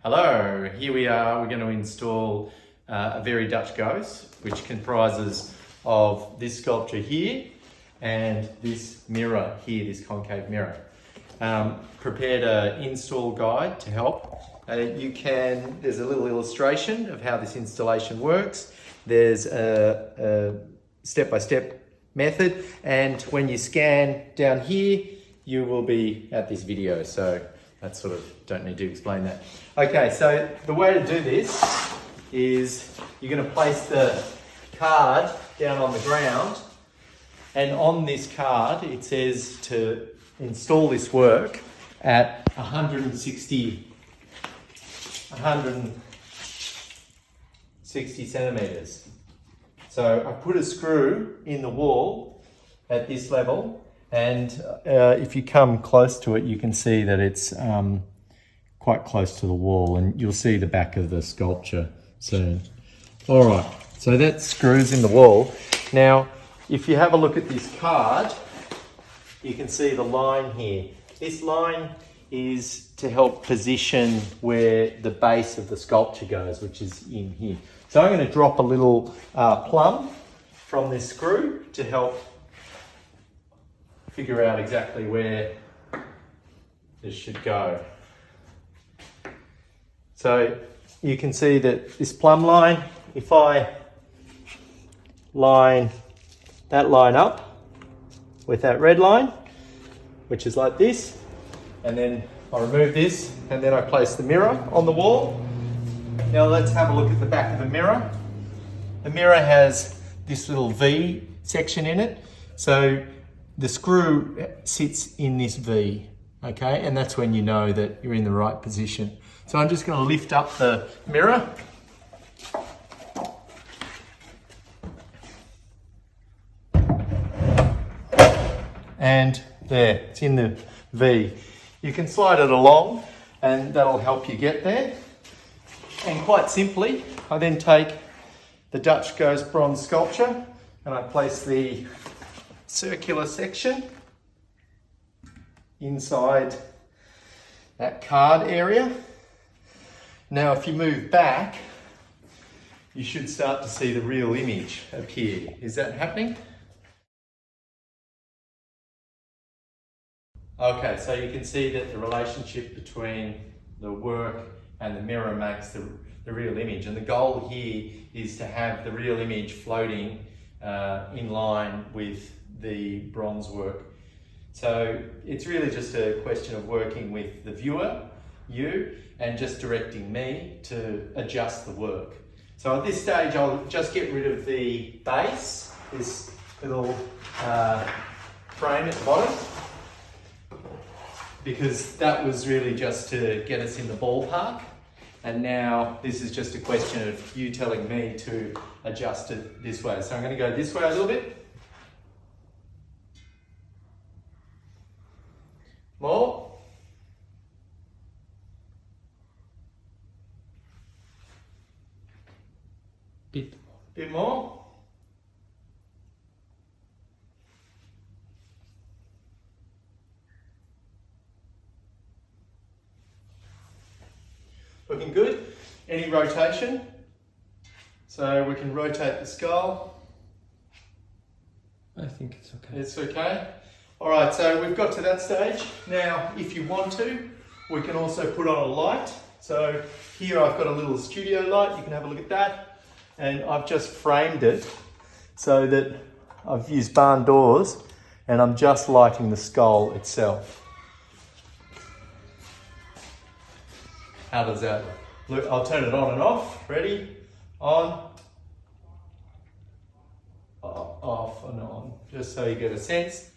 Hello, here we are. We're going to install a very Dutch ghost, which comprises of this sculpture here and this mirror here, this concave mirror. Prepared an install guide to help. There's a little illustration of how this installation works. There's a step-by-step method, and when you scan down here, you will be at this video. So that sort of, don't need to explain that. Okay, so the way to do this is you're going to place the card down on the ground, and on this card it says to install this work at 160 centimeters. So I put a screw in the wall at this level, and if you come close to it, you can see that it's quite close to the wall, and you'll see the back of the sculpture soon. All right, so that screws in the wall. Now, if you have a look at this card, you can see the line here. This line is to help position where the base of the sculpture goes, which is in here. So I'm going to drop a little plumb from this screw to help figure out exactly where this should go. So you can see that this plumb line, if I line that line up with that red line, which is like this, and then I remove this, and then I place the mirror on the wall. Now let's have a look at the back of the mirror. The mirror has this little V section in it. So the screw sits in this V, okay? And that's when you know that you're in the right position. So I'm just going to lift up the mirror. And there, it's in the V. You can slide it along and that'll help you get there. And quite simply, I then take the Dutch ghost bronze sculpture and I place the circular section inside that card area. Now, if you move back, you should start to see the real image appear. Is that happening? Okay, so you can see that the relationship between the work and the mirror makes the real image. And the goal here is to have the real image floating in line with the bronze work. So it's really just a question of working with the viewer, you, and just directing me to adjust the work. So at this stage, I'll just get rid of the base, this little frame at the bottom, because that was really just to get us in the ballpark. And now this is just a question of you telling me to adjust it this way. So I'm going to go this way a little bit. More. Bit more. Looking good. Any rotation? So we can rotate the skull. I think it's okay. It's okay. All right, so we've got to that stage. Now, if you want to, we can also put on a light. So here I've got a little studio light. You can have a look at that. And I've just framed it so that I've used barn doors and I'm just lighting the skull itself. How does that look? I'll turn it on and off. Ready? On. Off and on. Just so you get a sense.